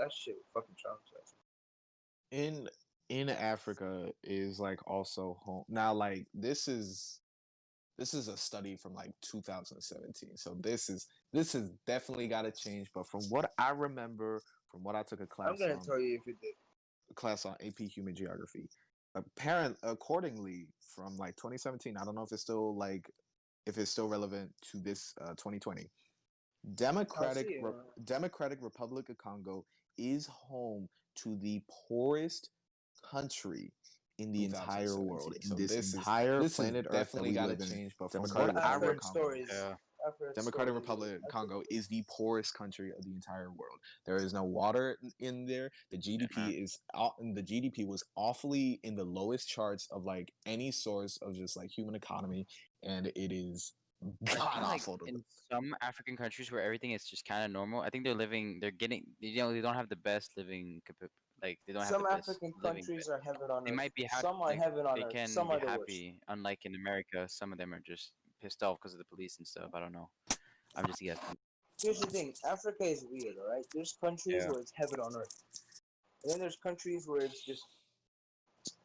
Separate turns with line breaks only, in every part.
that shit fucking traumatized me.
in in Africa is like also home now. Like this is a study from like 2017, so this is definitely got to change. But from what I remember, from what I took
I'm gonna tell you if it did.
a class on AP Human Geography, accordingly from like 2017, I don't know if it's still like if it's still relevant to this 2020.
I'll
Democratic
see.
Democratic Republic of Congo is home to the poorest country in the entire world, in
So
this
this is
entire
this is
planet Earth that
definitely
we
got to
live in.
change. But from
Democratic
what
I've
Republic of
heard
Congo.
stories.
yeah,
I've heard
Democratic
stories.
Republic of
I've heard
Congo
stories.
is the poorest country of the entire world. There is no water in there. The GDP is the GDP was awfully in the lowest charts of like any source of just like human economy, and it is
I
god
think like
awful.
in some African countries where everything is just kind of normal, I think they're getting, they don't have the best living, like they don't have the
Some
best
African
living.
countries are heaven on
They
earth.
might be happy,
Some are
like
heaven on
they
earth.
can
Some
be
are the worst.
happy. Unlike in America, some of them are just pissed off because of the police and stuff. I don't know. I'm just guessing.
Here's the thing: Africa is weird. All right, there's countries
Yeah.
where it's heaven on earth, and then there's countries where it's just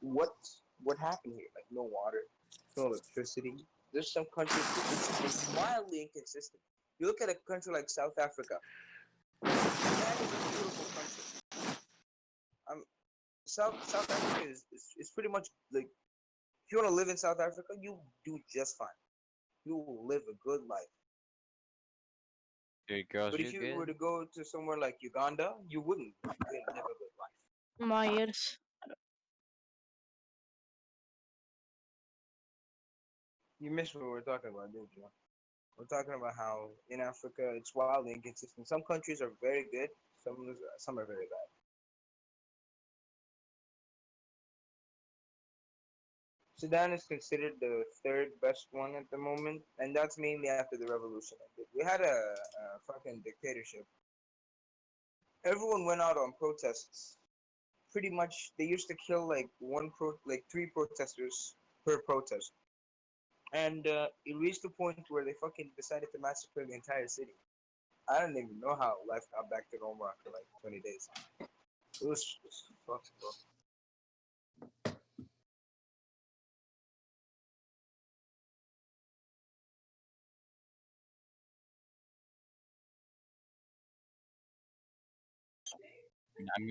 what what happened here? Like no water, no electricity. There's some countries where it's mildly inconsistent. You look at a country like South Africa. That is a beautiful country. Um, South Africa is pretty much like if you want to live in South Africa, you do just fine. You will live a good life.
Good girls,
But
you're
if you were
good.
to go to somewhere like Uganda, you wouldn't live a good life.
Myers.
You missed what we're talking about, didn't you? We're talking about how in Africa it's wildly inconsistent. Some countries are very good, some are very bad. Sudan is considered the third best one at the moment, and that's mainly after the revolution ended. We had a fucking dictatorship. Everyone went out on protests. Pretty much, they used to kill like three protesters per protest, and it reached a point where they fucking decided to massacre the entire city. I don't even know how life got back to normal after like 20 days. It was fucked, bro.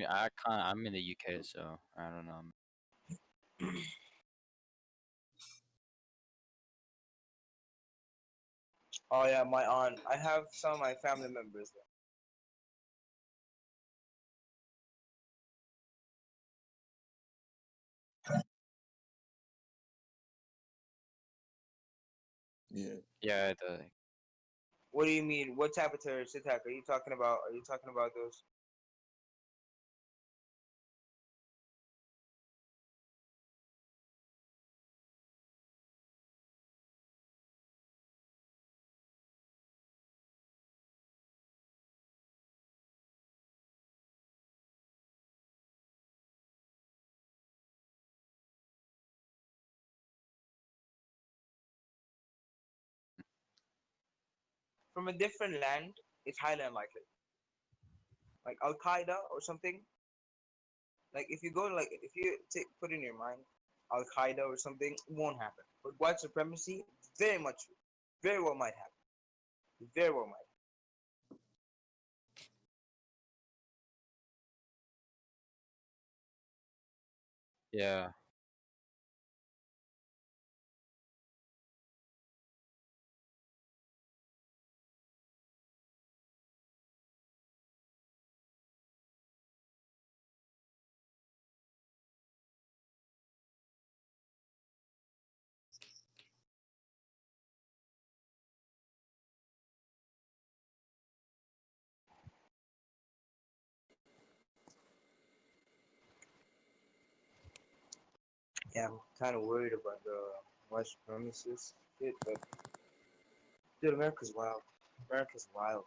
I can't. I'm in the UK, so I don't know.
Oh yeah, my aunt. I have some of my family members there.
yeah.
Yeah, the
What do you mean? What type of terrorist attack are you talking about? Are you talking about those? From a different land? It's highly unlikely. Like Al Qaeda or something. Like if you go if you put in your mind Al Qaeda or something, it won't happen. But white supremacy, very much, very well might happen. Very well might.
yeah.
Yeah, I'm kind of worried about the white supremacists shit, but dude, America's wild. America's wild.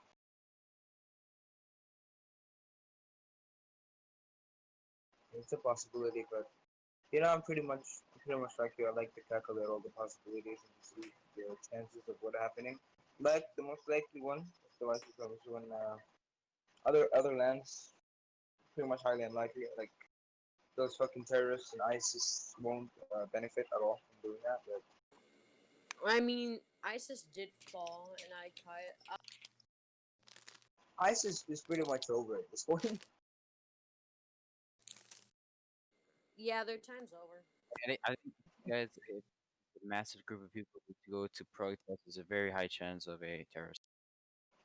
It's a possibility, but I'm pretty much like you. I like to calculate all the possibilities and see the chances of what happening. Like the most likely one is the white supremacy one. Other lands, pretty much highly unlikely. Like those fucking terrorists and ISIS won't benefit at all from doing that. But
I mean, ISIS did fall, and
ISIS is pretty much over at this point.
yeah, their time's over.
I think guys, if a massive group of people to go to protest, there's a very high chance of a terrorist.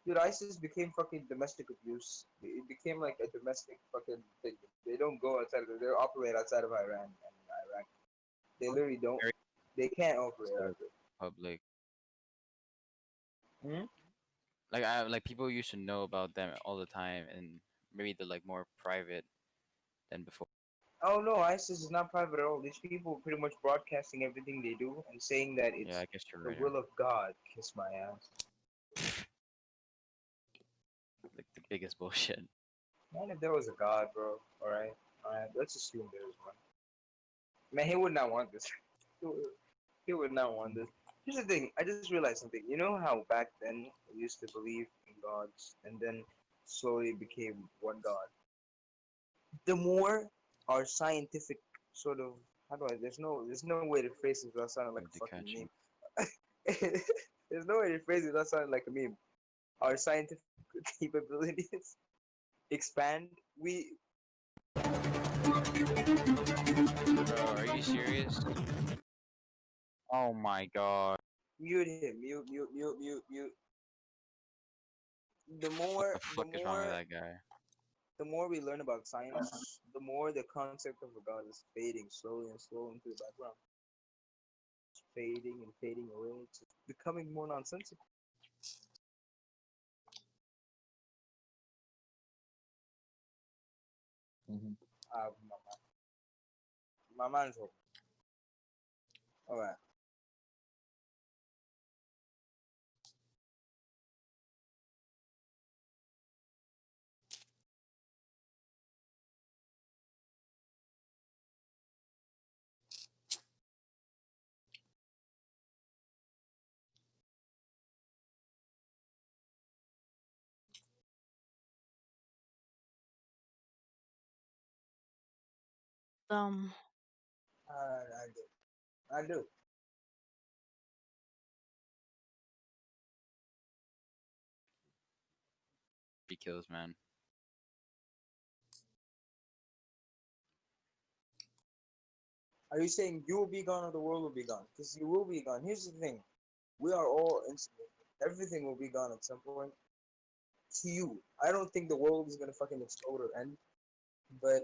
Dude, ISIS became fucking domestic abuse. It became like a domestic fucking thing. They don't go outside of it. They operate outside of Iran and Iraq. They literally don't.
Very
They can't operate
sort
out
of
of it.
public.
Hmm?
Like people used to know about them all the time, and maybe they're like more private than before.
Oh no, ISIS is not private at all. These people are pretty much broadcasting everything they do and saying that
Yeah,
it's
I guess you're
the
right.
will of God. Kiss my ass.
Like the biggest bullshit.
Man, if there was a God, bro. Alright? Alright, let's assume there is one. Man, he would not want this. He would he would not want this. Here's the thing, I just realized something. You know how back then we used to believe in gods and then slowly it became one God? The more our scientific sort of how do I there's no way to phrase this without sounding like
Like
a
to
fucking
catch you.
meme. There's no way to phrase it without sounding like a meme. Our scientific capabilities expand. We
Bro, are you serious? Oh my god.
mute him, mute. The
What
more
the
the
fuck is wrong with
more
that guy?
the more we learn about science, the more the concept of a god is fading slowly and slowly into the background. It's fading and fading away. It's becoming more nonsensical.
Mhm.
My mind's open. Alright. I do. I do.
He kills, man.
Are you saying you will be gone or the world will be gone? Because you will be gone. Here's the thing. We are all insignificant. Everything will be gone at some point. To you. I don't think the world is gonna fucking explode or end. But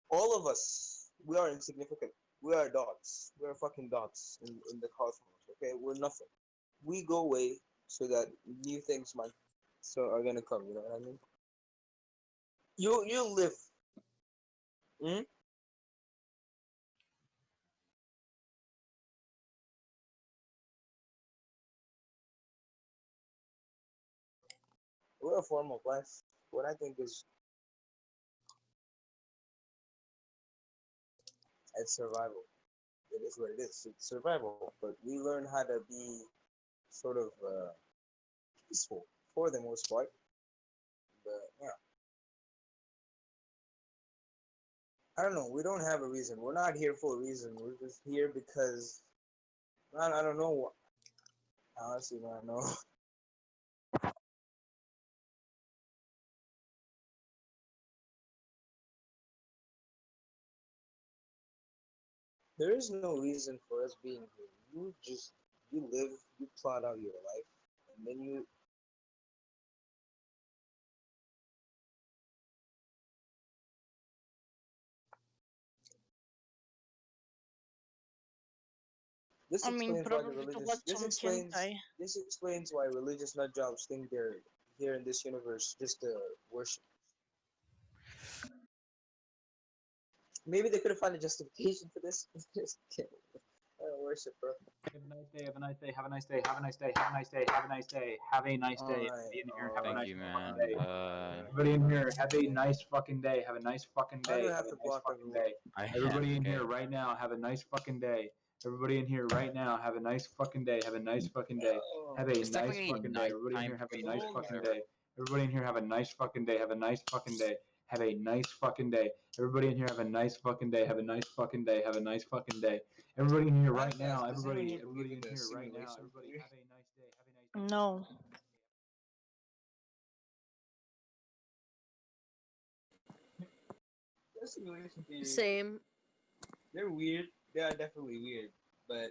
all of us, we are insignificant. We are dots. We are fucking dots in the cosmos. Okay, we're nothing. We go away so that new things might are gonna come. You know what I mean? You live. Hmm? We're a form of life. What I think is it's survival. It is what it is. It's survival. But we learn how to be sort of peaceful for the most part. But yeah, I don't know. We don't have a reason. We're not here for a reason. We're just here because I don't know. Honestly, I don't know. There is no reason for us being here. You live, you plot out your life, and then you. This
I mean,
explains why the
probably to
religious.
watch some hentai.
This explains why religious nut jobs think they're here in this universe just to worship. Maybe they could have found a justification for this. Just can't worship, bro.
Have a nice day. Have a nice day. Have a nice day. Have a nice day. Have a nice day. Have a nice day. Have a nice
All
day.
right,
Everybody in here,
all
have a
Thank
nice
you,
right,
fucking
man.
all
day.
right.
Everybody in here, have a nice fucking day. Have a nice fucking
Why do
day.
I
Have
have
a
to
nice
block
fucking
everyone?
day.
I
Everybody in
okay.
here right now, have a nice fucking day. Everybody in here right now, have a nice fucking day. Have a nice fucking day.
Oh,
Have a
It's
nice
definitely
fucking day.
night
Everybody in
time
here, have
for
a
me
nice
oh
fucking
my
day. Everybody in here have a nice fucking day. Have a nice fucking day. Have a nice fucking day. Everybody in here have a nice fucking day. Have a nice fucking day. Have a nice fucking day. Everybody in here right now. Everybody in here right now. Everybody have a nice day. Have a nice day.
No.
Those simulation theories,
Same.
they're weird. They are definitely weird. But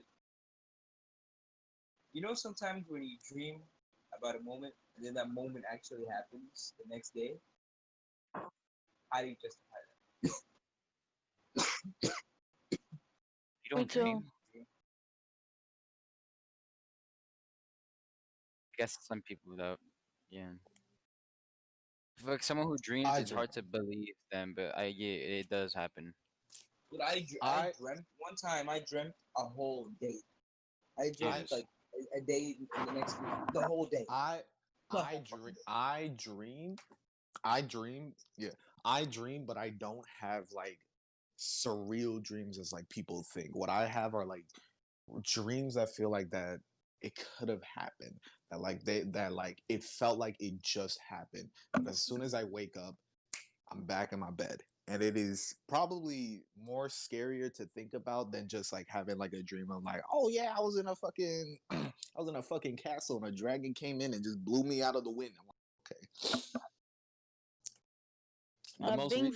you know, sometimes when you dream about a moment and then that moment actually happens the next day, how do you justify
You don't
Me too.
dream. I guess some people though. Yeah. For like someone who dreams,
I
it's
dream.
hard to believe them, but yeah, it does happen.
But I dreamt one time. I dreamt a whole day. I dreamt
Jesus.
like a day in the next week. The whole day.
I
The
I
whole
dream
fucking day.
I dream, yeah. I dream, but I don't have like surreal dreams as like people think. What I have are like dreams that feel like that it could have happened. That like it felt like it just happened. But as soon as I wake up, I'm back in my bed. And it is probably more scarier to think about than just like having like a dream of like, oh yeah, I was in a fucking I was in a fucking castle and a dragon came in and just blew me out of the wind. I'm like, okay. The most
Bing.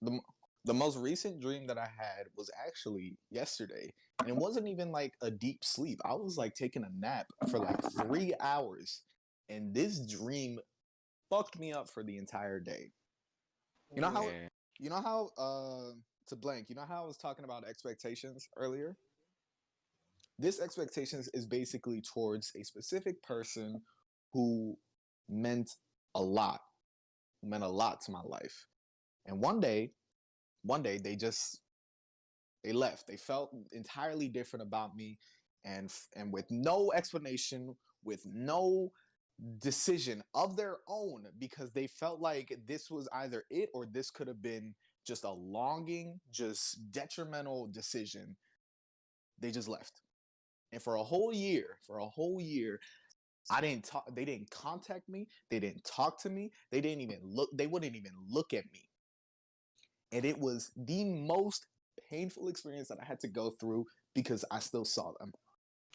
the, the most recent dream that I had was actually yesterday. And it wasn't even like a deep sleep. I was like taking a nap for like 3 hours. And this dream fucked me up for the entire day. You know how
Yeah.
you know how to blank, you know how I was talking about expectations earlier? This expectations is basically towards a specific person who meant a lot, meant a lot to my life. And one day they left. They felt entirely different about me, and with no explanation, with no decision of their own, because they felt like this was either it or this could have been just a longing, just detrimental decision. They just left. And for a whole year, I didn't talk. They didn't contact me. They didn't talk to me. They didn't even look. They wouldn't even look at me. And it was the most painful experience that I had to go through because I still saw them.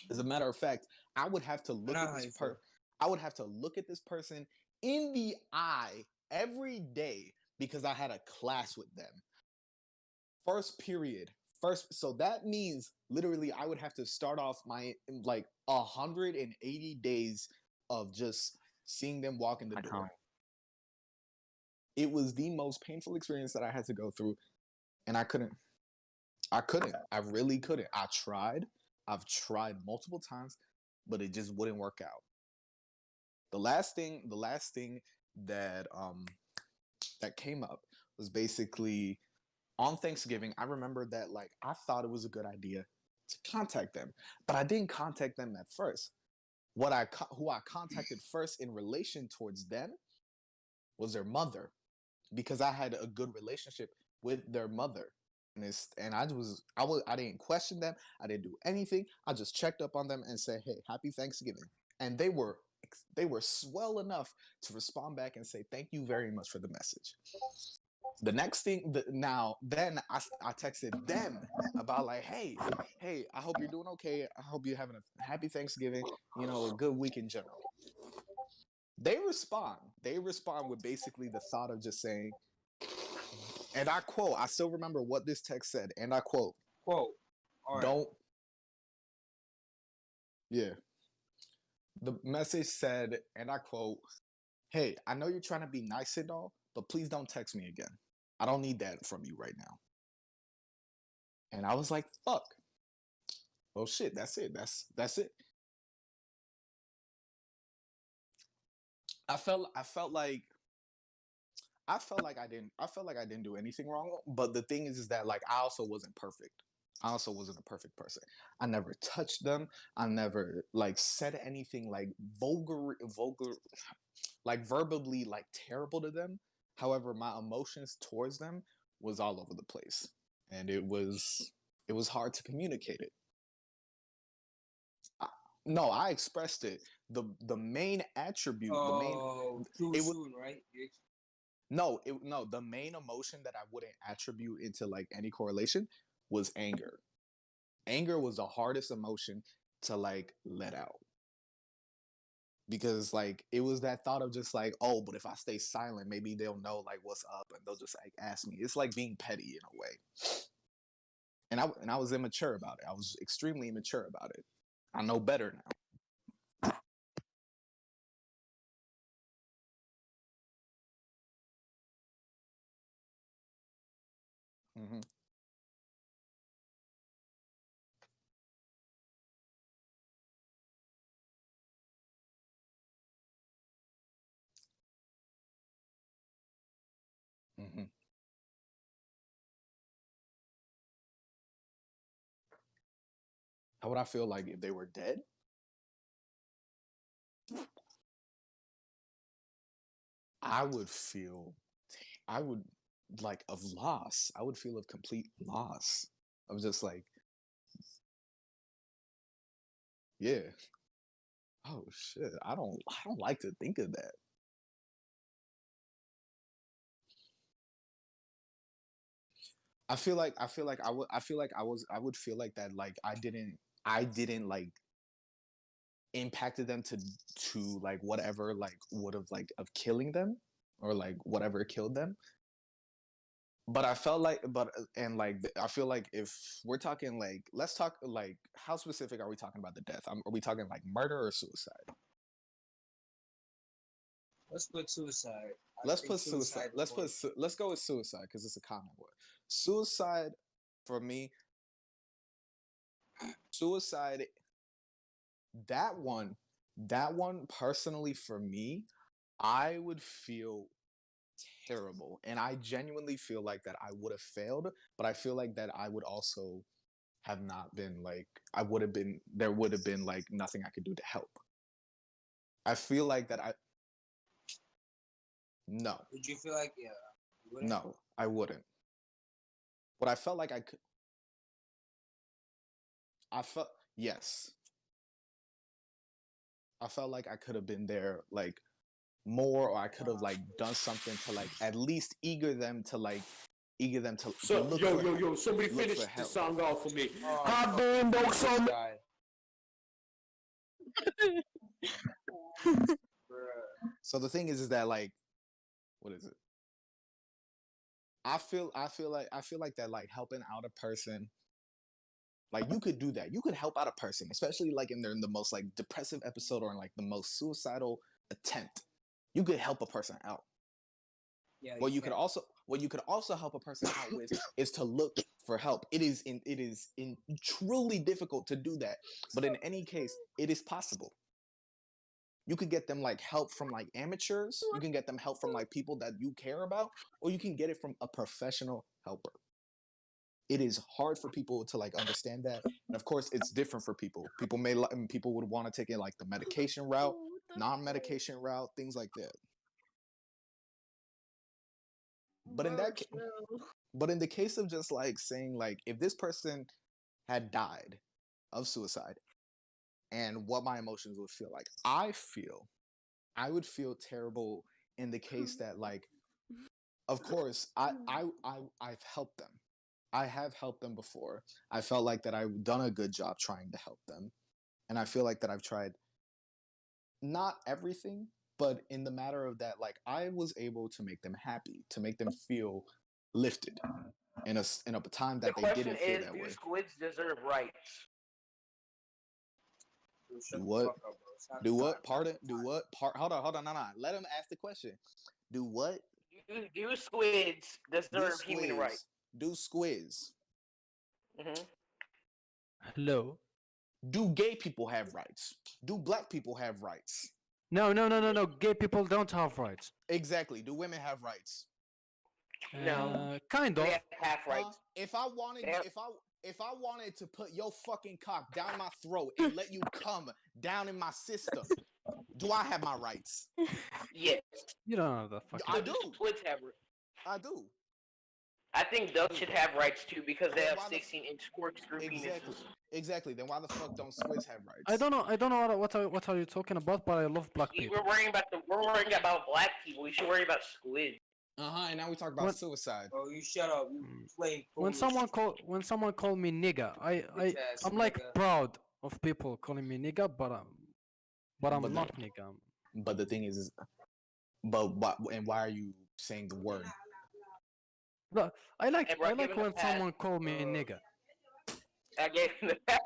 As a matter of fact, I would have to look at this person. I would have to look at this person in the eye every day because I had a class with them. First period. So that means literally I would have to start off my like 180 days of just seeing them walk in the
I
door.
can't.
It was the most painful experience that I had to go through, and I couldn't. I really couldn't. I've tried multiple times, but it just wouldn't work out. The last thing that that came up was basically on Thanksgiving. I remember that like I thought it was a good idea to contact them, but I didn't contact them at first. Who I contacted first in relation towards them was their mother, because I had a good relationship with their mother. And I didn't question them. I didn't do anything. I just checked up on them and said, "Hey, happy Thanksgiving." And they were swell enough to respond back and say, "Thank you very much for the message." The next thing then I texted them about like, hey, I hope you're doing okay. I hope you're having a happy Thanksgiving, a good week in general. They respond with basically the thought of just saying, and I quote, I still remember what this text said, and I quote,
Quote. All right.
don't, yeah. The message said, and I quote, "Hey, I know you're trying to be nice and all, but please don't text me again. I don't need that from you right now." And I was like, fuck. Oh shit, that's it. That's it. I felt like I didn't do anything wrong, but the thing is that like I also wasn't perfect. I also wasn't a perfect person. I never touched them. I never like said anything like vulgar, like verbally like terrible to them. However, my emotions towards them was all over the place, and it was hard to communicate it. No, I expressed it. The main attribute,
Too
it was
soon, right?
no, the main emotion that I wouldn't attribute into like any correlation was anger. Anger was the hardest emotion to like let out. Because like it was that thought of just like, oh, but if I stay silent, maybe they'll know like what's up and they'll just like ask me. It's like being petty in a way. And I was immature about it. I was extremely immature about it. I know better now. Mm-hmm. Mm-hmm. How would I feel like if they were dead? I would feel, I would like of loss. I would feel of complete loss. I was just like, yeah. Oh shit. I don't like to think of that. I would feel like that like I didn't like impacted them to like whatever like would have like of killing them or like whatever killed them. But I felt like but and like I feel like if we're talking like let's talk like how specific are we talking about the death? Are we talking like murder or suicide?
Let's put suicide. I
Let's
think
put suicide.
suicide is more.
Let's go with suicide because it's a common word. Suicide for me, suicide that one that one personally for me, I would feel terrible and I genuinely feel like that I would have failed, but I feel like that I would also have not been like I would have been there would have been like nothing I could do to help. I feel like that I no,
Would you feel like you wouldn't?
no, I wouldn't. What I felt like I could I felt yes. I felt like I could have been there like more or I could have like done something to like at least eager them to
So,
look
yo,
for
yo, yo, somebody
look
finish
for
the
help.
song off for me.
Oh,
Hot damn, don't
this
so
guy. Bruh.
So the thing is that like what is it? I feel like that like helping out a person like you could do that. You could help out a person, especially like in the most like depressive episode or in like the most suicidal attempt. You could help a person out.
Yeah,
What you could also help a person out with is to look for help. It is in truly difficult to do that, but in any case, it is possible. You could get them like help from like amateurs. You can get them help from like people that you care about, or you can get it from a professional helper. It is hard for people to like understand that, and of course, it's different for people. People would want to take it like the medication route, non-medication route, things like that. But in that, but in the case of just like saying like if this person had died of suicide and what my emotions would feel like, I would feel terrible in the case that like of course I've helped them. I have helped them before. I felt like that I've done a good job trying to help them. And I feel like that I've tried not everything, but in the matter of that, like I was able to make them happy, to make them feel lifted in a time
The
that they
question
didn't feel
is,
that
do
way.
squids deserve rights?
Dude,
Do
shut the
what?
fuck up, bro. It's not
Do
the
what?
time.
Pardon? Do what? Hold on, no. Let him ask the question. Do what?
Do squids
Do
deserve human rights?
squids? Do squids?
Hmm.
Hello.
Do gay people have rights? Do black people have rights?
No. Gay people don't have rights.
Exactly. Do women have rights?
No.
Kind
They
of.
have half rights.
If I wanted,
They have-
if I wanted to put your fucking cock down my throat and let you come down in my system, do I have my rights?
Yes.
You don't know the fucking.
I
So
do.
do squids have rights?
I do.
I think those should have rights too because they
Then
have
why the
16-inch corkscrew
exactly,
penises.
exactly. Then why the fuck don't Squids have rights?
I don't know what are you talking about, but I love black
See,
people.
we're worrying about black people. We should worry about squid.
And now we talk about
When-
suicide.
Oh, you shut up. You plain
When
foolish
someone call me nigga,
bitch ass
I'm like
nigga.
proud of people calling me nigga, but I'm
But
not nigga.
But the thing is, and why are you saying the word?
Look, I
Hey, bro,
I
give
like
him the
when
pass.
someone call me nigga.
I gave him the pass.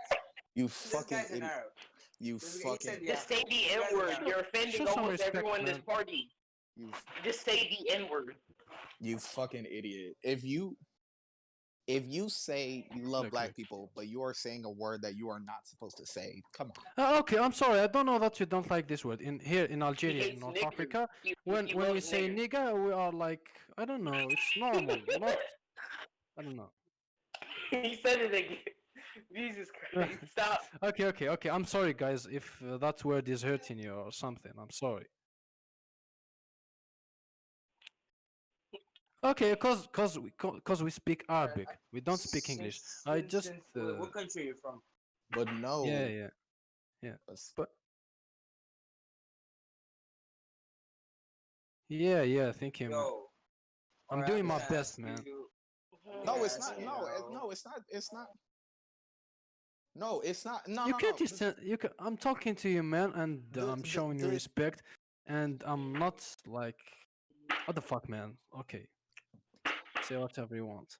You
This
fucking
guy's an
idiot.
Arab.
You
He said,
fucking
yeah.
Just say the
You guys
N-word.
are-
You're offending
Show some
almost
respect,
everyone in this
man.
party.
you
Just say the N-word.
you fucking idiot. If you say you love
Look,
black
look.
people, but you are saying a word that you are not supposed to say, come on.
Okay, I'm sorry. I don't know that you don't like this word. Here in
He
Algeria, in
hates
North
niggers.
Africa,
He
when we
loves
say
niggers.
nigga, we are like, I don't know. It's normal. Not, I don't know.
He said it again. Jesus Christ! Stop.
Okay. I'm sorry, guys, if that word is hurting you or something. I'm sorry. Okay, cause we speak Arabic. We don't speak English. I just
what country are you from?
But no.
yeah.
That's-
But yeah. Thank you, man.
Yo.
I'm
alright,
doing
I'm
my
gonna
best,
ask
man.
you-
No,
Yeah,
it's
so,
not.
you
No,
know.
no, it's not. It's not. No, it's not. No,
You
no,
can't
no.
just you can, I'm talking to you, man, and I'm showing you respect, and I'm not like, what the fuck, man. Okay, say whatever you want.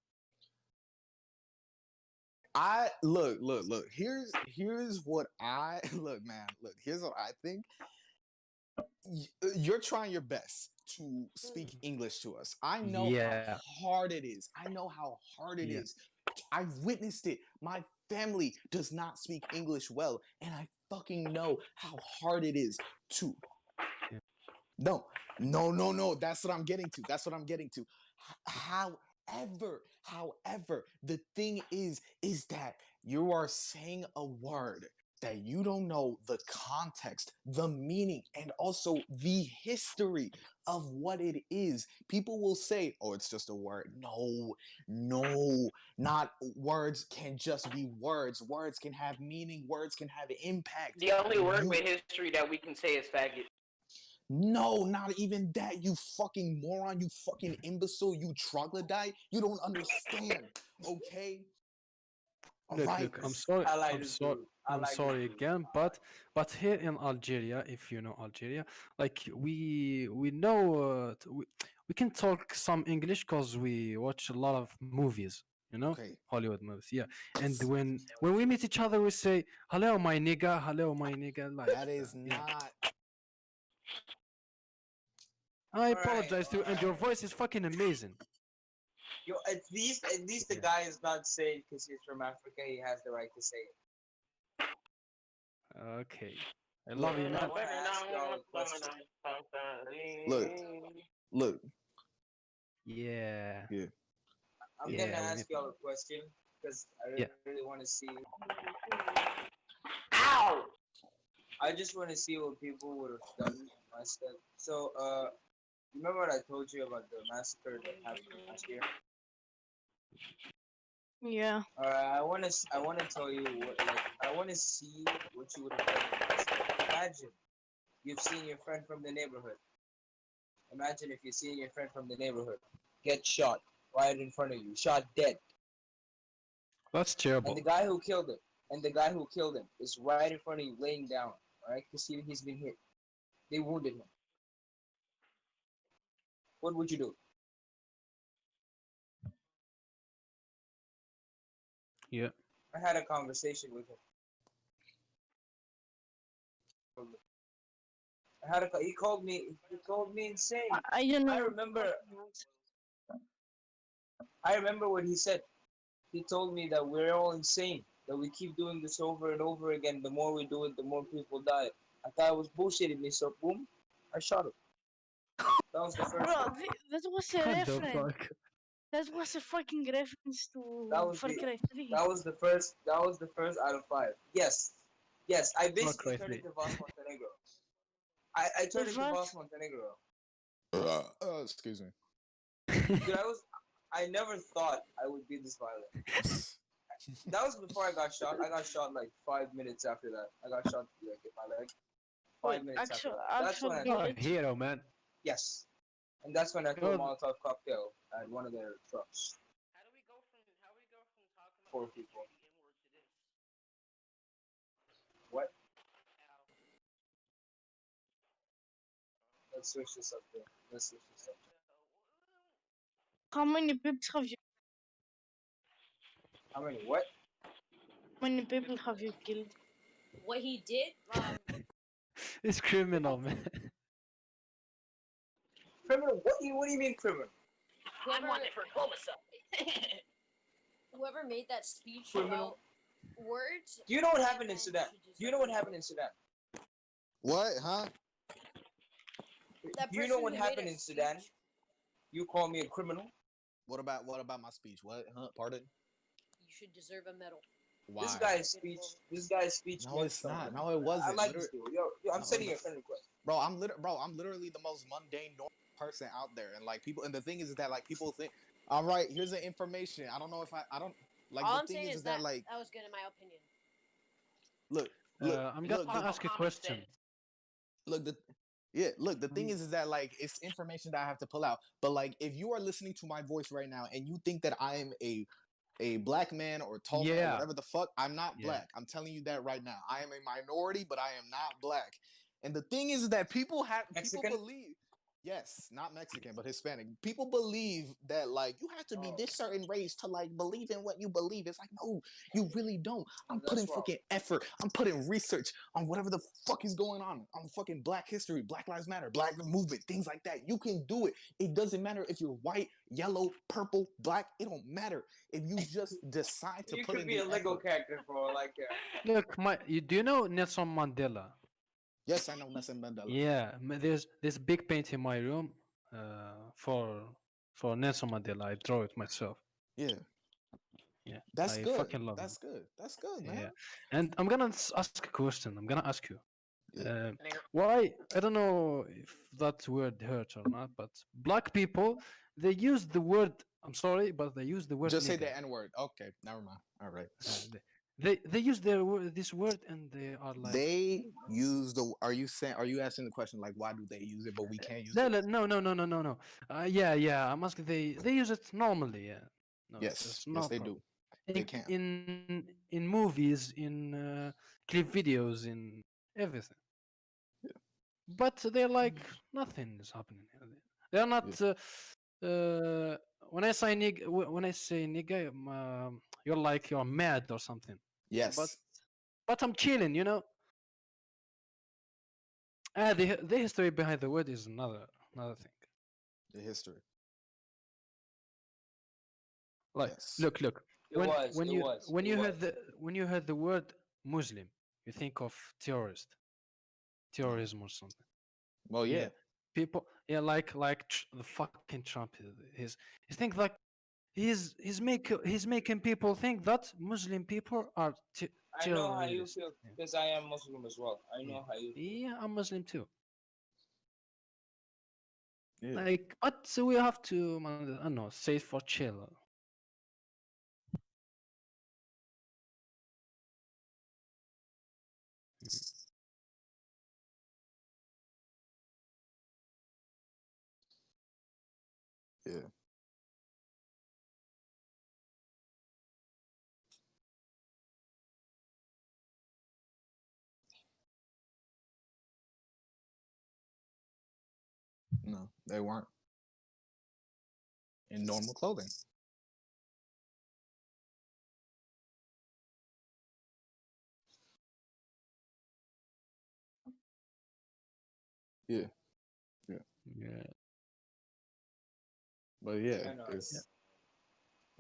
I look. Here's what I look, man. Look, here's what I think. You're trying your best to speak English to us. I know
Yeah.
how hard it is. I know how hard it
Yeah.
is. I've witnessed it. My family does not speak English well, and I fucking know how hard it is to.
Yeah.
No. That's what I'm getting to. That's what I'm getting to. However, the thing is that you are saying a word that you don't know the context, the meaning, and also the history of what it is. People will say, oh, it's just a word. No, not words can just be words. Words can have meaning, words can have impact.
The only word with history that we can say is faggot.
No, not even that, you fucking moron, you fucking imbecile, you troglodyte. You don't understand, okay?
Look, I'm sorry.
I like
I'm
this
sorry.
dude. I
I'm
like this
sorry
dude.
again, but here in Algeria, if you know Algeria, like we know we can talk some English because we watch a lot of movies, you know,
Okay.
Hollywood movies. Yeah, and when we meet each other, we say hello, my nigga, like
That is
yeah.
not.
I
Alright,
apologize to you, and your voice is fucking amazing.
Yo, at least the guy is not saying because he's from Africa. He has the right to say it.
Okay, I love you, man.
I'm gonna ask y'all a question.
Look.
Yeah.
I'm
Yeah,
gonna
we
ask
need-
y'all a question because I
Yeah.
really want to see.
Ow!
I just want to see what people would have done instead. So, remember what I told you about the massacre that happened last year?
Yeah.
I want to tell you what, like, I want to see what you would have done instead. Imagine you've seen your friend from the neighborhood. Imagine if you've seen your friend from the neighborhood get shot right in front of you, shot dead.
That's terrible.
And the guy who killed him is right in front of you, laying down, right? Because he's been hit. They wounded him. What would you do?
Yeah.
I had a conversation with him. He called me insane.
I don't know.
I remember what he said. He told me that we're all insane, that we keep doing this over and over again. The more we do it, the more people die. I thought it was bullshitting me, so boom, I shot him. That was the first
Bro,
one.
that was a
What the
reference.
fuck?
That was a fucking reference to
That was
Far
the
Cry 3.
That was the first out of 5. Yes. I basically turned into Boss Montenegro. I turned into
fuck?
Boss Montenegro.
Excuse me.
Dude, I never thought I would be this violent. That was before I got shot. I got shot like 5 minutes after that. I got shot like in my leg.
Wait,
5 minutes after
actual
that. That's
actual
when I
You're a
glitch.
hero, man.
yes, and that's when I threw a
You're
Molotov cocktail at one of their trucks.
How do we go from talking
Four
about
people.
the N-word to this?
What? Let's switch this up there. Let's switch this up.
How many people have you?
How many? What?
How many people have you killed?
What he did,
it's criminal, man.
Criminal? What do you mean criminal?
whoever,
for homicide.
whoever made that speech
Criminal.
about words.
Do you know what happened in
man
Sudan?
should
Do you know what
deserve
happened in Sudan?
What? Huh?
That
Do you know
person
what
who made
happened
a
in Sudan?
speech,
You call me a criminal?
What about my speech? What? Huh? Pardon?
You should deserve a medal.
Why?
This guy's speech
No,
meant
it's not.
something.
No, it
I
wasn't.
like this dude. Yo, I'm
No,
sending
it-
you a friend request.
Bro, I'm literally the most mundane normal person out there, and like people, and the thing is that like people think, all right, here's the information. I don't know if I don't like
All
the
I'm
thing
saying
is
is
that
that
like
that was good in my opinion.
look
I'm gonna
look the,
ask a question.
look the look the thing is that like it's information that I have to pull out. But like if you are listening to my voice right now and you think that I am a black man or tall man or
Yeah.
whatever the fuck, I'm not
Yeah.
black. I'm telling you that right now. I am a minority, but I am not black. And the thing is that people
Mexican?
believe, yes, not Mexican, but Hispanic. People believe that like you have to be this certain race to like believe in what you believe. It's like, no, you really don't. I'm
That's
putting
wild.
fucking effort. I'm putting research on whatever the fuck is going on fucking Black history, Black Lives Matter, Black movement, things like that. You can do it. It doesn't matter if you're white, yellow, purple, black. It don't matter. If you just decide to
You
put
could
in
be
the
a Lego
effort.
character for like.
Look, do you know Nelson Mandela?
Yes, I know Nelson Mandela.
Yeah, there's this big paint in my room for Nelson Mandela. I draw it myself.
Yeah.
Yeah,
That's
I
good.
fucking love
That's
him.
good. That's good, man.
Yeah, and I'm gonna ask a question. I'm gonna ask you.
Yeah.
Why? I don't know if that word hurts or not, but black people they use the word. I'm sorry, but they use the word.
Just say
nigger.
the N word. Okay, never mind. All right.
They use their this word and they are like
They use the. Are you saying? Are you asking the question like why do they use it, but we can't use
no
it?
no. Yeah. I'm asking they use it normally. Yeah. No,
Yes.
there's
Yes,
no
they
problem.
do. They can.
In movies, in clip videos, in everything.
Yeah.
But they're like nothing is happening. They're not. When I say nigga, you're like you're mad or something.
Yes.
But I'm chilling, you know. The history behind the word is another thing.
The history.
Like,
Yes.
look.
It was.
When you heard the word Muslim, you think of terrorism or something.
Well, yeah.
People, yeah, like the fucking Trump. He's think like he's making people think that Muslim people are
I know how you
terrorists.
feel because I am Muslim as well. I know how you feel.
Yeah, I'm Muslim too.
Yeah.
Like, but we have to, I don't know, say it for chill.
Yeah. No, they weren't in normal clothing. Yeah.
Yeah.
But yeah,
I know.
it's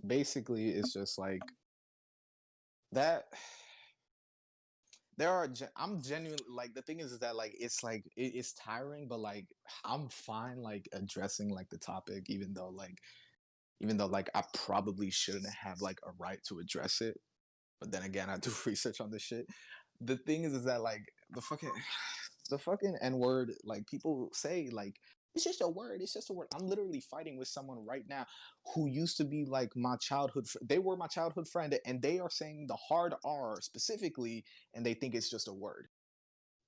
basically it's just like that. I'm genuinely like the thing is that like it's tiring, but like I'm fine like addressing like the topic, even though like I probably shouldn't have like a right to address it. But then again, I do research on this shit. The thing is that like the fucking N word, like people say like It's just a word. It's just a word. I'm literally fighting with someone right now who used to be like my childhood. They were my childhood friend, and they are saying the hard R specifically, and they think it's just a word.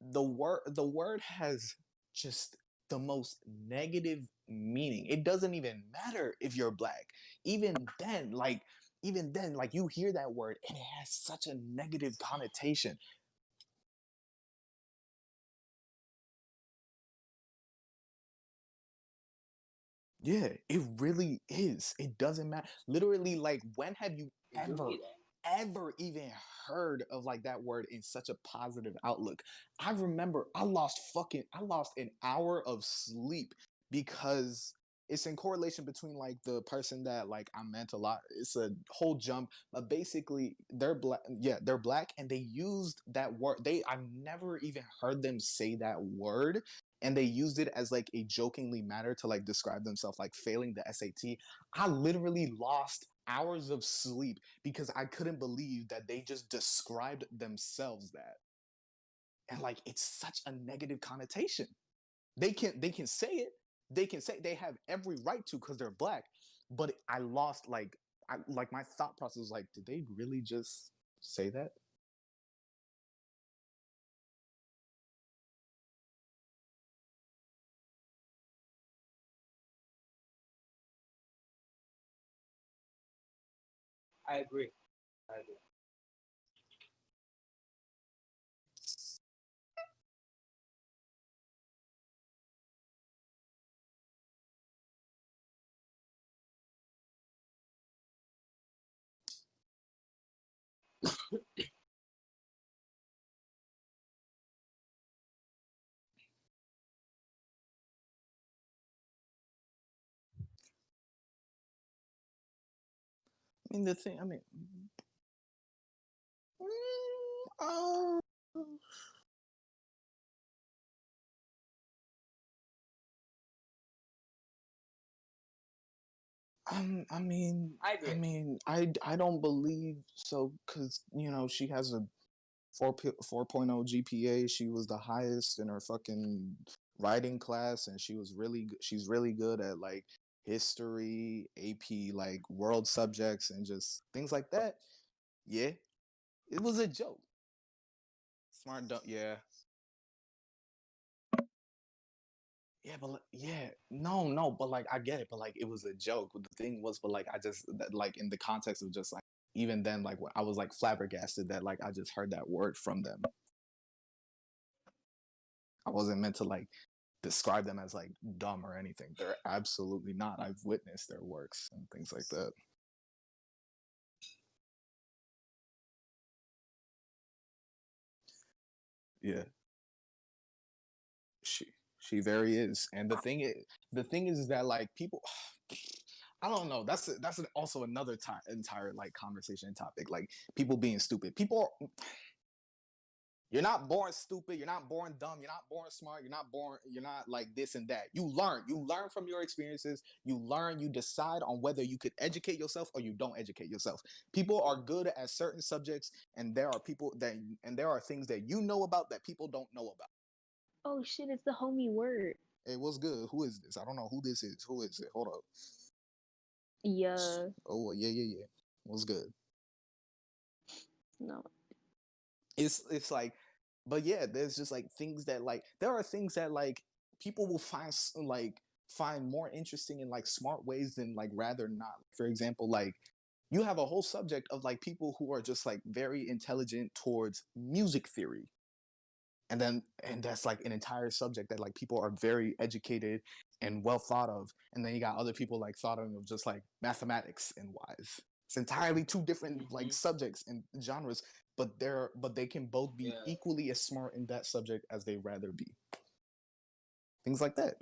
The word has just the most negative meaning. It doesn't even matter if you're black. Even then, like you hear that word and it has such a negative connotation. Yeah, it really is. It doesn't matter. Literally, like, when have you
It do
ever,
be that.
ever even heard of like that word in such a positive outlook? I remember I lost an hour of sleep because it's in correlation between like the person that like I meant a lot. It's a whole jump, but basically they're black. Yeah, they're black, and they used that word. I've never even heard them say that word, and they used it as like a jokingly matter to like describe themselves like failing the SAT. I literally lost hours of sleep because I couldn't believe that they just described themselves that. And like it's such a negative connotation. They can say it. They can say they have every right to because they're black. But I lost like my thought process was like, did they really just say that?
I agree. I agree.
I mean the thing. I mean, oh, I mean,
I
I
agree.
mean, I don't believe so because she has a 4.0 GPA. She was the highest in her fucking writing class, and she's really good at like history, AP, like world subjects, and just things like that. Yeah, it was a joke. Smart, dumb. Yeah, yeah, but yeah, no, no, but like I get it, but like it was a joke. But the thing was, but like I just like in the context of just like even then, like I was like flabbergasted that like I just heard that word from them. I wasn't meant to like describe them as like dumb or anything. They're absolutely not. I've witnessed their works and things like that. Yeah, she she very is. And the thing is that like people, I don't know. That's also another entire like conversation topic. Like people being stupid. You're not born stupid. You're not born dumb. You're not born smart. You're not born. You're not like this and that. You learn. You learn from your experiences. You learn. You decide on whether you could educate yourself or you don't educate yourself. People are good at certain subjects, and there are things that you know about that people don't know about.
Oh shit, it's the homie word.
Hey, what's good? Who is this? I don't know who this is. Who is it? Hold up.
Yeah.
Oh yeah, yeah, yeah. What's good?
No.
It's like, but yeah, there's just like things that like there are things that like people will find more interesting in like smart ways than like rather not. For example, like you have a whole subject of like people who are just like very intelligent towards music theory, and that's like an entire subject that like people are very educated and well thought of, and then you got other people like thought of just like mathematics and wise. It's entirely two different like
Hmm.
subjects and genres, but they can both be
Yeah.
equally as smart in that subject as they rather be. Things like that.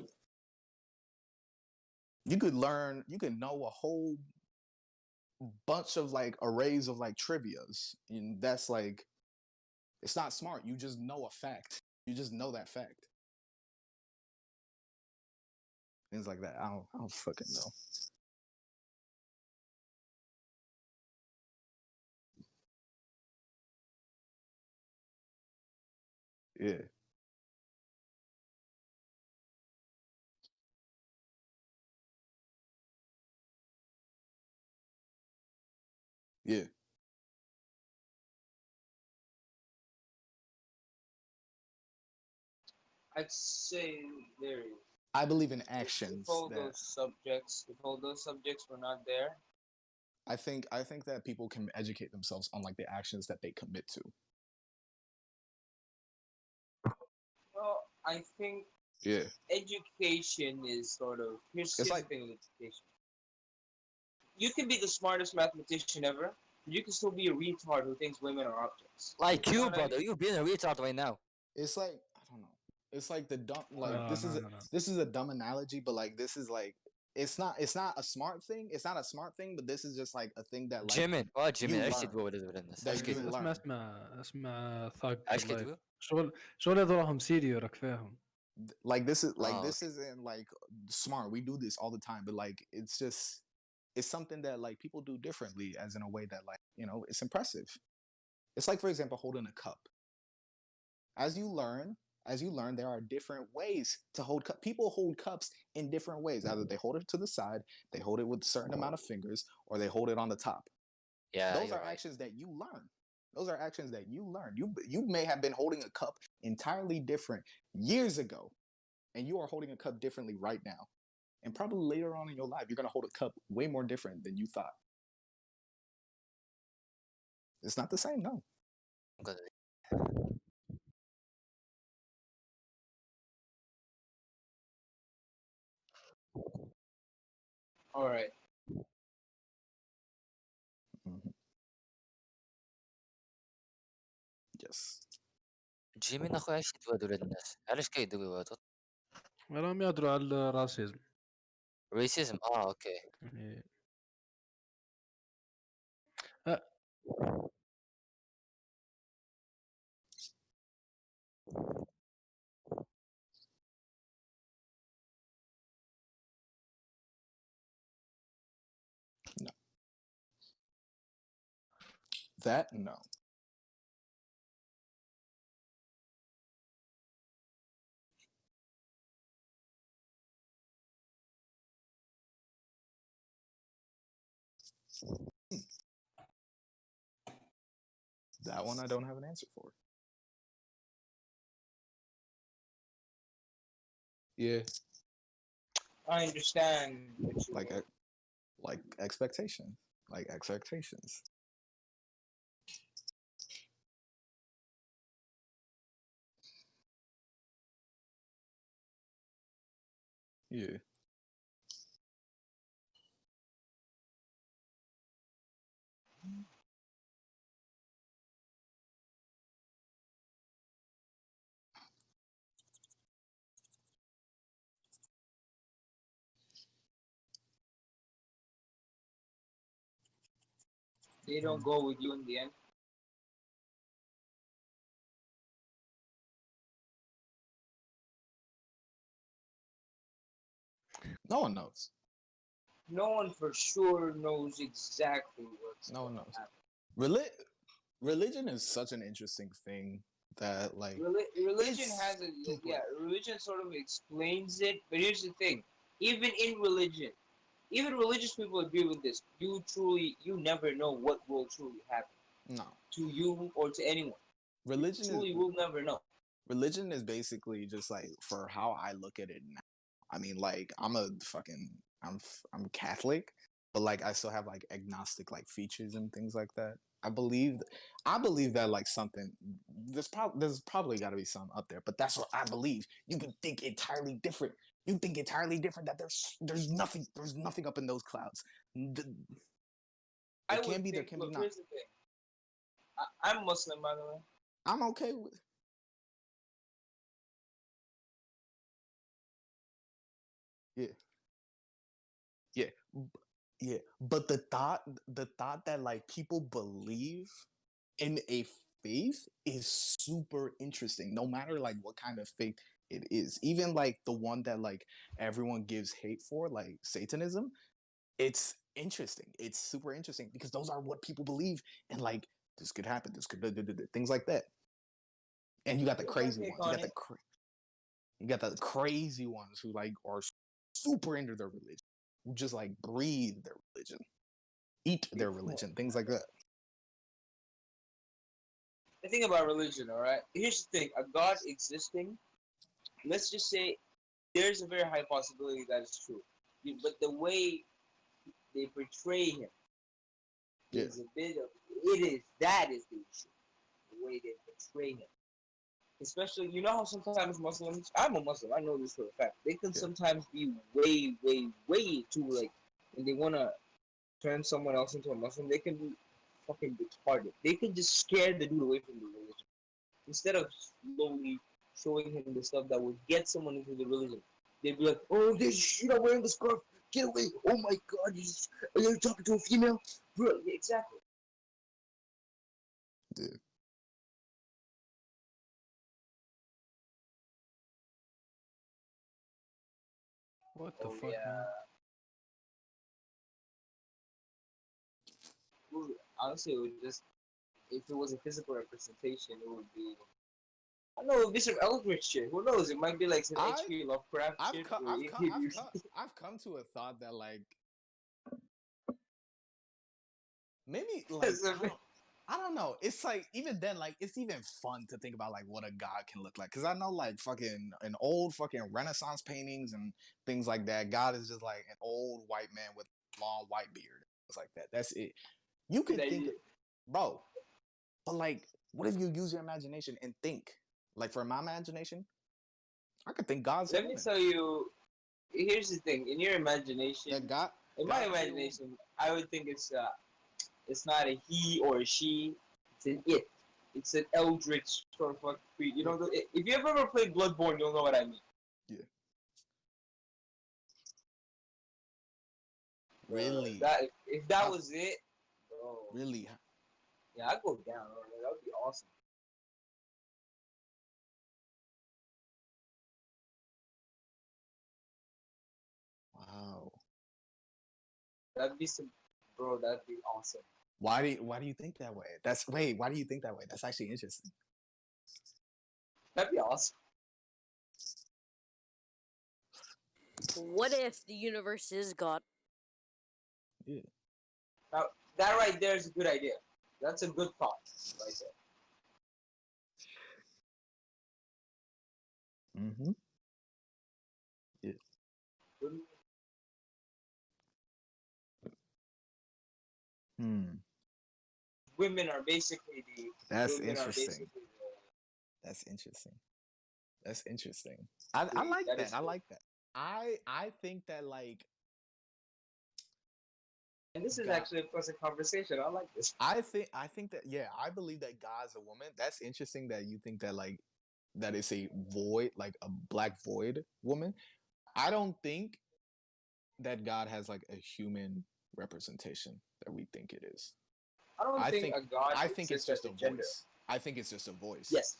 You can know a whole bunch of like arrays of like trivias, and that's like it's not smart. You just know a fact. You just know that fact. Things like that. I don't fucking know. Yeah. Yeah.
I'd say there is.
I believe in
If
actions
all
that
those subjects were not there,
I think that people can educate themselves on like the actions that they commit to.
well, I think
Yeah.
education is sort of here's
It's
the
like
thing with education. You can be the smartest mathematician ever, but you can still be a retard who thinks women are objects.
Like
You know
you,
what I
brother.
mean?
You being a retard right now.
it's like I don't know. It's like the dumb like
No, no, no, no.
this is a dumb analogy, but like this is like it's not a smart thing. It's not a smart thing, but this is just like a thing that like
Jimin. اه جيمين
you
عرفتي
learn
تقول الناس
that
عرفت
you
كي تقول
اسمع
learn.
اسمع ثاق
عرفت كي
لايف
تقول
شغل هذول راهم سيريو راك فاهم.
Like this is like
اه
this
اوكي
isn't like smart. We do this all the time, but like it's something that like people do differently as in a way that like, you know, it's impressive. It's like for example holding a cup. As you learn, there are different ways to hold cup. People hold cups in different ways. Either they hold it to the side, they hold it with a certain amount of fingers, or they hold it on the top.
yeah
Those
you're
are
right
actions that you learn. Those are actions that you learn. You may have been holding a cup entirely different years ago, and you are holding a cup differently right now. And probably later on in your life, you're gonna hold a cup way more different than you thought. It's not the same, no.
All right.
Mhm. Yes.
جيمين اخويا عرفتي تقول الناس علاش كيدويو هادو
راهم يهضروا على الراسيزم.
ريسيزم اوكي
يعني أه،
No. That no. That one I don't have an answer for. Yeah,
I understand what you
like
mean.
like expectations, like expectations. Yeah,
They don't go with you in the end.
no one knows.
No one for sure knows exactly what's
No one
going to
knows.
happen.
Religion is such an interesting thing that like
Religion
it's
has a
super.
yeah. Religion sort of explains it, but here's the thing: even religious people agree with this. You never know what will truly happen
No,
to you or to anyone. You
religion is
truly will never know.
religion is basically just like for how I look at it now. I mean, like I'm Catholic, but like I still have like agnostic like features and things like that. I believe that like something there's probably got to be some up there, but that's what I believe. You can think entirely different. You think entirely different that there's nothing up in those clouds.
I
It can
would
be there,
think.
can be
Look,
not.
here's the thing. I'm Muslim, by the way.
I'm okay with yeah. Yeah. Yeah, but the thought that like people believe in a faith is super interesting, no matter like what kind of faith it is. Even like the one that like everyone gives hate for, like Satanism, it's interesting. It's super interesting because those are what people believe, and like this could happen, this could things like that. And you got the
Here's my
crazy
take
ones.
on it.
You got the crazy ones who like are super into their religion, who just like breathe their religion, eat their religion, things like that.
the thing about religion, all right. Here's the thing: a God existing. Let's just say there's a very high possibility that it's true, but the way they portray him
Yeah.
is a bit of it is that is the issue. The way they portray him, especially you know how sometimes Muslims. I'm a Muslim. I know this for a fact. They can
Yeah.
sometimes be way too like when they wanna turn someone else into a Muslim. They can be fucking retarded. They can just scare the dude away from the religion instead of slowly showing him the stuff that would get someone into the religion. They'd be like, "Oh, you're not wearing the scarf. Get away! Oh my God, are you talking to a female?" Bro, yeah, exactly.
Yeah.
What the
Oh
fuck,
yeah.
man?
Honestly, it would just if it was a physical representation, it would be. I don't know, it would be some Eldritch shit. Who knows? It might be like some
I
H.P. Lovecraft
I've
shit.
come
Where
I've
you,
come I've come I've come to a thought that like maybe like I don't know. It's like even then, like it's even fun to think about like what a god can look like. Cause I know like fucking in old fucking Renaissance paintings and things like that. God is just like an old white man with long white beard. It's like that. That's it. You could think, bro. But like, what if you use your imagination and think? Like for my imagination, I could think God's a
let me
woman.
tell you. Here's the thing. In your imagination,
That God,
in my
God could be a woman.
imagination, I would think it's not a he or a she. It's an it. It's an eldritch sort of fucking creature. You know, if you ever played Bloodborne, you'll know what I mean.
Yeah. Really?
That if that
How,
was it, bro,
really?
yeah, I'd go down. That would be awesome.
Wow.
That'd be some, bro. That'd be awesome.
Why do you think that way? Why do you think that way? That's actually interesting.
That'd be awesome.
What if the universe is God?
Yeah.
Now that right there is a good idea. That's a good thought right
there. Mm-hmm. Yeah. Hmm.
Women are basically the.
That's
Women are
interesting.
basically
That's interesting. That's interesting. I like that. I like that. I think that like
and this is
God,
actually a pleasant conversation. I like this.
I think that yeah, I believe that God's a woman. That's interesting that you think that like that is a void, like a black void woman. I don't think that God has like a human representation that we think it is.
I don't
I
think
think
a god
I think it's
exists as
just
a
a
gender.
voice. I think it's just a voice.
Yes,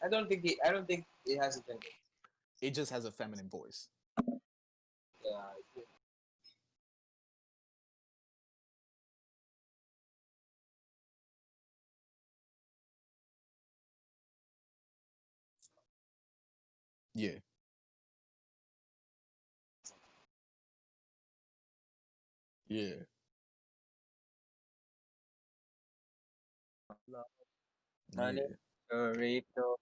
I don't think it has a gender.
It just has a feminine voice.
Yeah.
Yeah. Yeah.
Honey,
Yeah.
Dorito,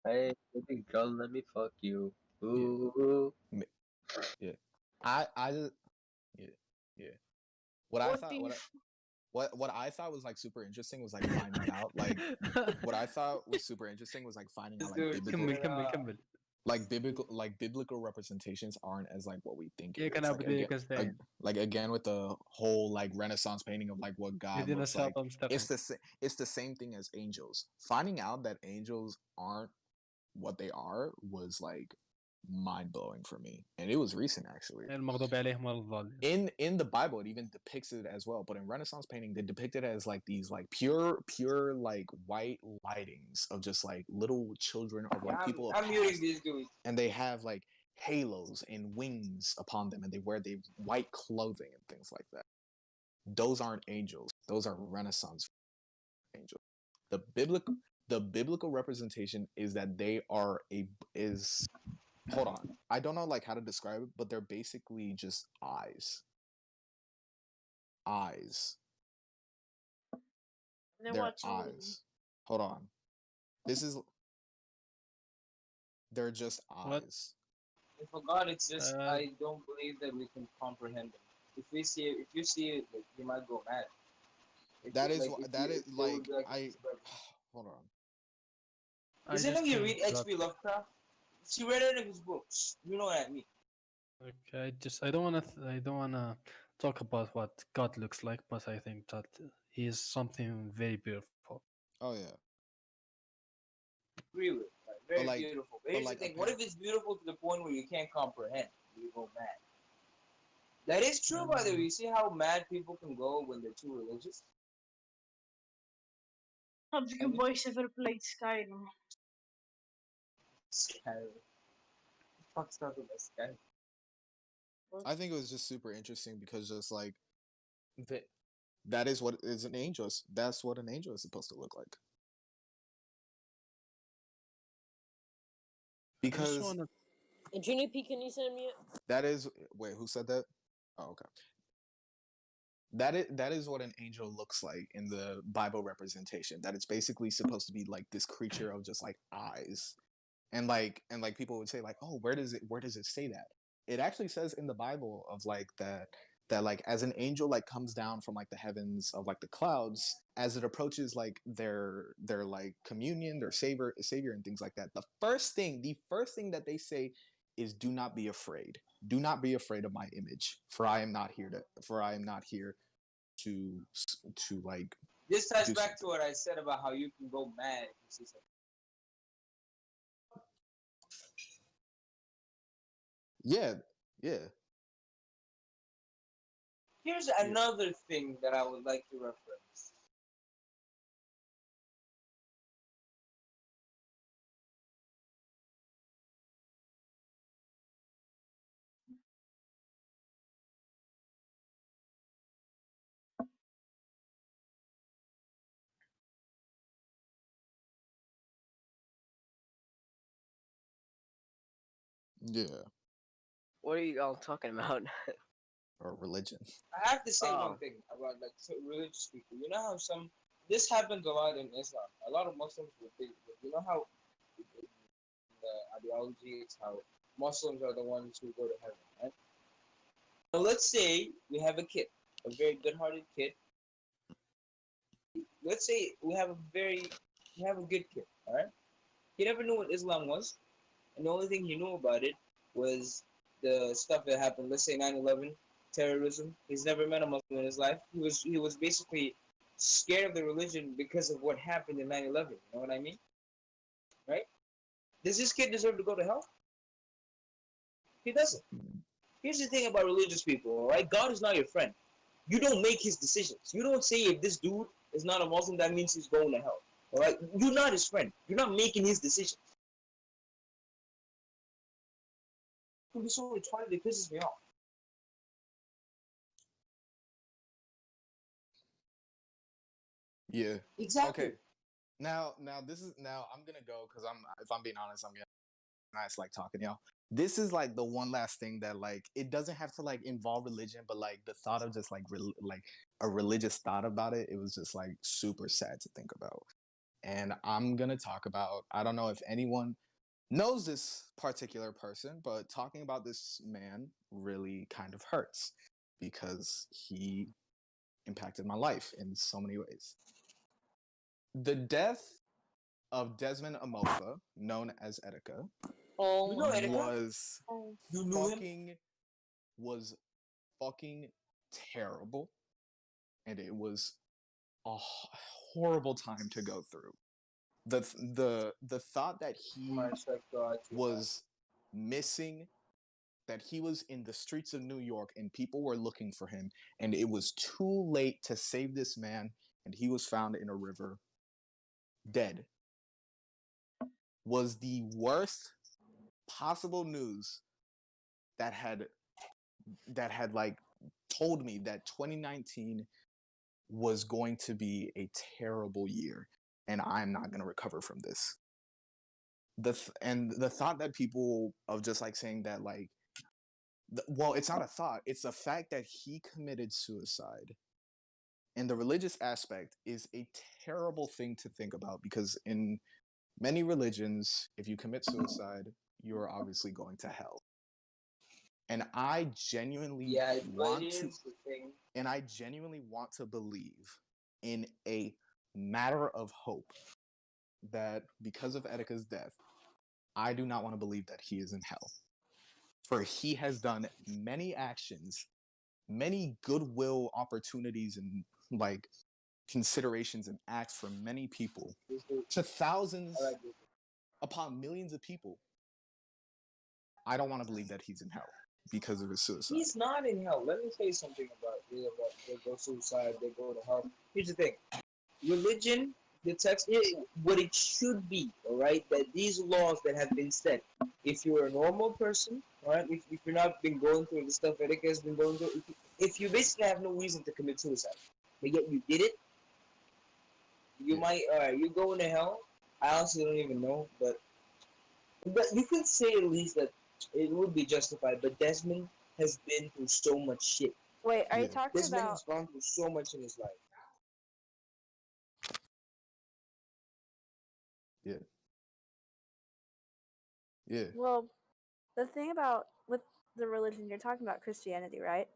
hey, baby girl, let me fuck you.
Yeah.
Ooh.
Yeah. I just yeah. Yeah. What I
What do
thought
you?
what I thought was like super interesting was like finding out like what I thought was super interesting was like finding out
Let's
like
do it.
biblical representations aren't as like what we think
كيف
it
كان
is. Like
بدي
again,
كذا
like again with the whole like Renaissance painting of like what God
يدينا
looks like.
ساطة مستقيم.
It's the same thing as angels. Finding out that angels aren't what they are was like mind blowing for me, and it was recent actually.
المغضوب عليهم ولا الضالين.
In the Bible, it even depicts it as well. But in Renaissance painting, they depict it as like these like pure like white lightings of just like little children or like people of
I'm muting
past,
these dudes.
and they have like halos and wings upon them, and they wear the white clothing and things like that. Those aren't angels. Those are Renaissance angels. The biblical representation is that they are a is hold on. I don't know like how to describe it, but they're basically just eyes. Eyes.
Then
They're
what's
eyes. Hold on. This is they're just
What?
eyes.
If a God exists,
Uh,
I don't believe that we can comprehend him. If you see it, like, you might go mad.
That is
If there would be like a piece of evidence.
hold on.
I
Isn't it
just
you
think
read
that.
H.P. Lovecraft? She read any of his books. You know what I mean.
Okay, I don't wanna I don't wanna talk about what God looks like, but I think that he is something very beautiful.
Oh yeah.
Agree with. Like,
But
very
like
beautiful. But
but
here's the
like
thing: what if it's beautiful to the point where you can't comprehend? You go mad. That is true, by the way. You see how mad people can go when they're too religious?
Have you boys ever played Skyrim?
Skyrim. Fuck's talking about Skyrim.
I think it was just super interesting because just like that is what is an angel. That's what an angel is supposed to look like.
I just
Because
wanna.
Junior P, can you send me it?
that is wait, who said that? Oh, okay. That is what an angel looks like in the Bible representation. That it's basically supposed to be like this creature of just like eyes. And like people would say like, "Oh, where does it say that?" It actually says in the Bible of like that like as an angel like comes down from like the heavens of like the clouds as it approaches like their like communion, their savior and things like that. The first thing that they say is do not be afraid. Do not be afraid of my image, for I am not here to to like
This ties
do
back to
something.
what I said about how you can go mad if you see something.
Yeah, yeah.
Here's another thing that I would like to reference.
Yeah.
What are you all talking about?
Or religion.
I have to say one
Oh.
thing about like religious people. You know how some this happens a lot in Islam. A lot of Muslims would think, you know how in the ideology it's how Muslims are the ones who go to heaven, right? Now let's say we have a kid, a very good-hearted kid. Let's say we have a good kid, all right? He never knew what Islam was, and the only thing he knew about it was the stuff that happened. Let's say 9/11, terrorism. He's never met a Muslim in his life. He was basically scared of the religion because of what happened in 9/11. You know what I mean? Right? Does this kid deserve to go to hell? He doesn't. Here's the thing about religious people, all right? God is not your friend. You don't make his decisions. You don't say if this dude is not a Muslim, that means he's going to hell. All right? You're not his friend. You're not making his decisions. It can be so retarded, it pisses me off.
Yeah.
Exactly.
Okay. Now I'm gonna go because if I'm being honest, I'm gonna nice like talking to y'all. This is like the one last thing that like it doesn't have to like involve religion, but like the thought of just like like a religious thought about it, it was just like super sad to think about. And I'm gonna talk about, I don't know if anyone knows this particular person, but talking about this man really kind of hurts because he impacted my life in so many ways. The death of Desmond Amofa, known as Etika,
Oh
You know
my
Etika?
was
You knew him?
fucking was fucking terrible, and it was a horrible time to go through. The thought that
Oh
he
my respect God to man.
was missing, that he was in the streets of New York and people were looking for him, and it was too late to save this man, and he was found in a river dead, was the worst possible news that had like told me that 2019 was going to be a terrible year and I'm not going to recover from this. And the thought that people of just like saying that like well, it's not a thought, it's the fact that he committed suicide And the religious aspect is a terrible thing to think about because in many religions, if you commit suicide, you're obviously going to hell. And I genuinely want to and I genuinely want to believe in a matter of hope that because of Etika's death, I do not want to believe that he is in hell. For he has done many actions, many goodwill opportunities and like considerations and acts for many people to thousands upon millions of people. I don't want to believe that he's in hell because of his suicide.
He's not in hell. Let me tell you something about they go suicide, they go to hell. Here's the thing. Religion detects what it should be, all right? That these laws that have been set, if you're a normal person, all right, if you're not been going through the stuff Erika has been going through, if you basically have no reason to commit suicide, but yet you did it, you might, all right, you're going to hell. I honestly don't even know, but you can say at least that it would be justified. But Desmond has been through so much shit.
Wait, are you talking
Desmond
about?
has gone through so much in his life.
Yeah. Yeah.
Well, the thing about with the religion you're talking about Christianity, right?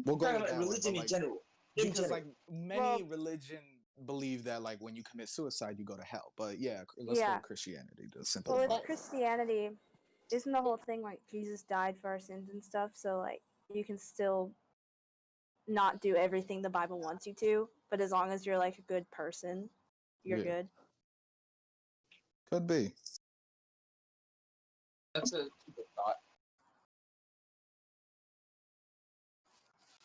We'll go
Talking
with
about
that
religion
one,
in general.
Because like many religion believe that like when you commit suicide you go to hell. But yeah, let's go with Christianity to simplify.
Well, with Christianity, isn't the whole thing like Jesus died for our sins and stuff? So like you can still not do everything the Bible wants you to, but as long as you're like a good person, you're good.
Could be.
That's a good thought.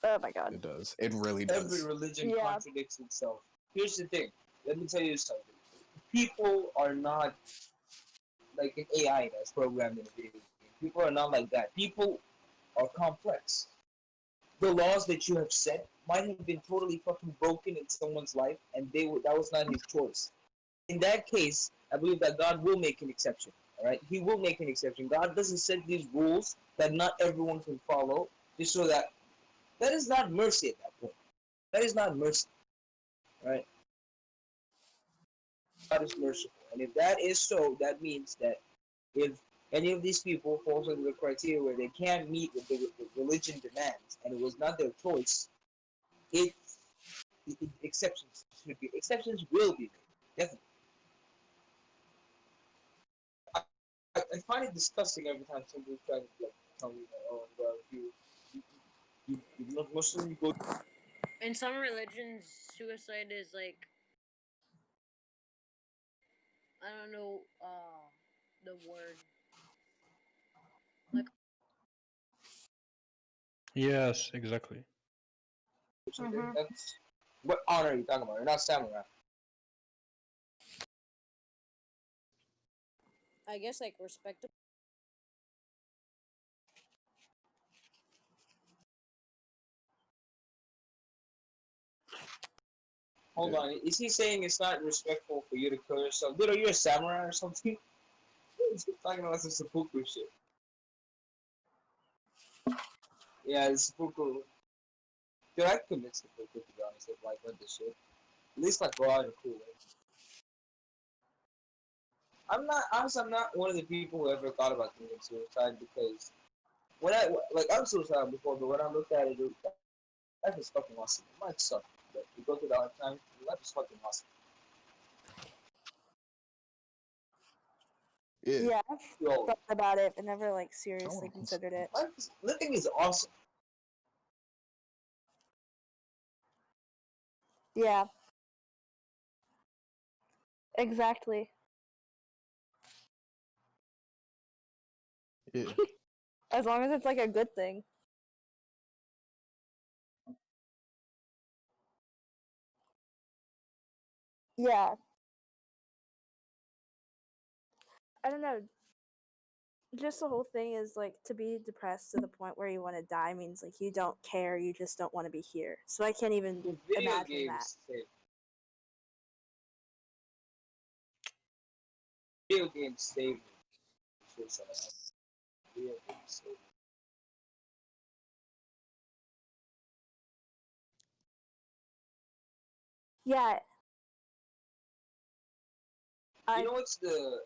Oh my god.
It does. It really does.
Every religion contradicts itself. Here's the thing. Let me tell you something. People are not like an AI that's programmed in a video game. People are not like that. People are complex. The laws that you have set might have been totally fucking broken in someone's life, and that was not his choice. In that case, I believe that God will make an exception. All right, He will make an exception. God doesn't set these rules that not everyone can follow, just so that is not mercy at that point. That is not mercy. All right, God is merciful, and if that is so, that means that if any of these people falls under the criteria where they can't meet what the religion demands, and it was not their choice, exceptions should be. Exceptions will be made, definitely. I find it disgusting every time somebody tries to like tell me that, oh, well, you're not Muslim, you go.
In some religions, suicide is like, I don't know, the word. Like.
Yes, exactly.
That's what honor are you talking about? You're not samurai.
I guess like respectable.
Hold on, is he saying it's not respectful for you to kill yourself? Dude, are you a samurai or something? He's talking about some seppuku shit. Yeah, the seppuku. Dude, I'd commit seppuku to be honest if like went this shit. At least like go out in a cool way. I'm not one of the people who ever thought about committing suicide because when I'm suicidal before, but when I looked at it, life is fucking awesome. It might suck, but you go through the hard times, life is fucking awesome.
Yeah, I've thought about it, but never like seriously considered it.
Living is awesome.
Yeah. Exactly.
Yeah.
As long as it's like a good thing. Yeah. I don't know. Just the whole thing is like to be depressed to the point where you want to die means like you don't care, you just don't want to be here. So I can't even imagine that.
Video games save me. Video games save me.
Yeah.
You know what's the?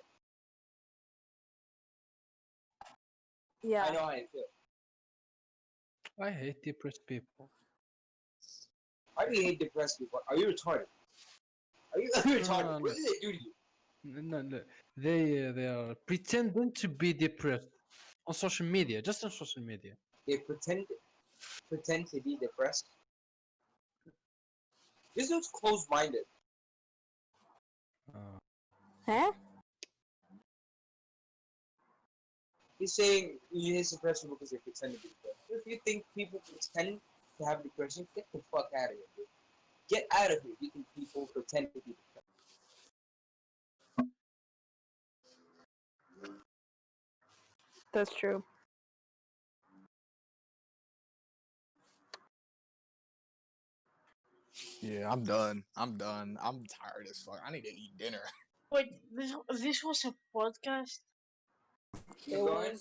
Yeah.
I know how you feel.
I hate depressed people.
Why do you hate depressed people? Are you retarded? Are you retarded?
No,
What did they do to you?
no. They are pretending to be depressed on social media, just on social media.
They pretend to be depressed. This dude's closed-minded.
Huh?
He's saying he hates depression because they pretend to be depressed. If you think people pretend to have depression, get the fuck out of here, dude. Get out of here. You think people pretend to be depressed.
That's true.
Yeah, I'm done. I'm tired as fuck. I need to eat dinner.
Wait, this was a podcast?
You're going?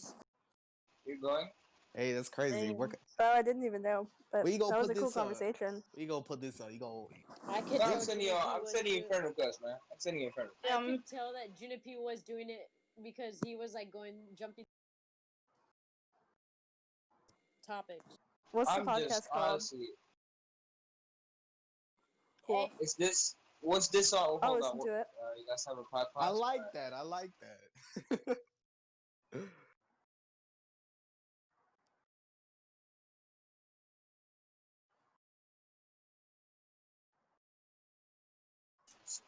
You're going?
Hey, that's crazy.
Damn.
Oh, I didn't even know. But
We
that
gonna
was
put
a cool
this up.
conversation.
We gonna put this up. You go.
I could
No,
tell
I'm sending you.
Juniper
I'm
was
sending you
doing-
Inferno Quest, man. I'm sending you Inferno.
I could tell that Juniper was doing it because he was like jumping topics.
What's the
I'm
podcast
just
called?
honestly.
Cool.
Is this? What's this on?
I'll
Hold
listen
on.
to it.
You guys have a podcast?
I like that. I like that.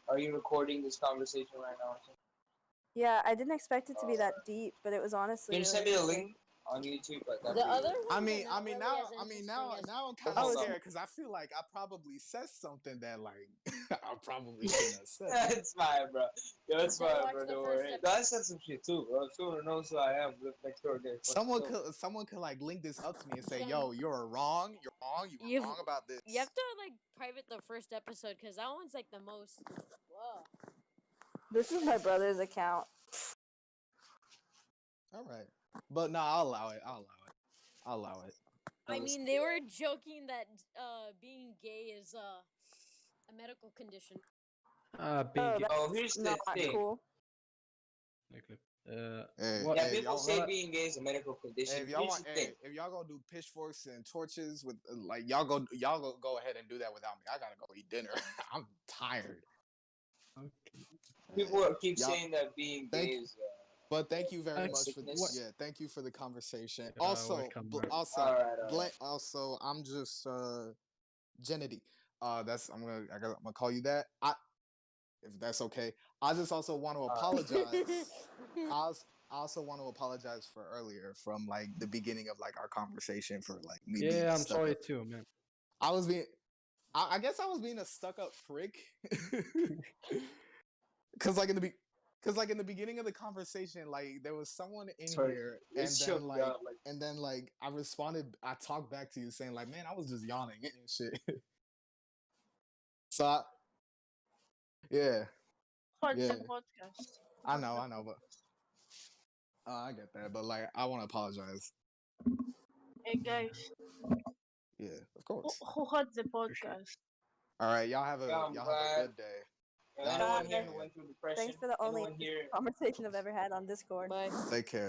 Are you recording this conversation right now?
Yeah, I didn't expect it to be that deep, but it was honestly.
Can you
really
send me a
interesting.
link on YouTube? Like
The other
I
ones
mean,
are not really
now
as interesting
now
as-
I'm kind
Oh,
of
it's-
scared because I feel like I probably said something that like I probably shouldn't have said.
It's fine, bro. Yo, it's
So
fine,
watch
bro.
the
Don't
first
worry. No, I said some shit too, bro. If someone knows who I am, look next door there.
Someone could like link this up to me and say, "Yo, you're wrong. You're wrong. You were wrong about this."
You have to like private the first episode because that one's like the most. Whoa.
This is my brother's account.
All right, but no, I'll allow it. I'll allow it.
I mean, they were joking that being gay is a medical condition.
Being
Oh, here's the
not
thing.
cool.
Hey,
Yeah,
hey,
people
y'all-
say being gay is a medical condition.
Hey, if y'all
Here's
want,
the thing.
if y'all gonna do pitchforks and torches with like y'all go ahead and do that without me. I gotta go eat dinner. I'm tired.
People keep
Y'all-
saying that being gay is.
But thank you very much for
sickness.
thank you for the conversation.
Yeah,
Also,
welcome, bro.
Alright.
also, I'm just Jenity. That's I'm gonna call you that. If that's okay. I just also want to apologize. I also want to apologize for earlier from like the beginning of like our conversation for like me being
Yeah, I'm
stuck
sorry
up.
too, man.
I guess I was being a stuck up prick. Cause like in the beginning of the conversation, like there was someone in here, and then I responded, I talked back to you saying like, man, I was just yawning and shit. So yeah,
What's
yeah,
the podcast?
I know, but I get that, but like I want to apologize.
Hey guys,
Yeah, of course.
who had the podcast?
All right, y'all have a
Yeah, I'm
y'all have a
glad.
good day.
Anyone here who went through depression?
Thanks for the only
Anyone here?
conversation I've ever had on Discord.
Bye.
Take care.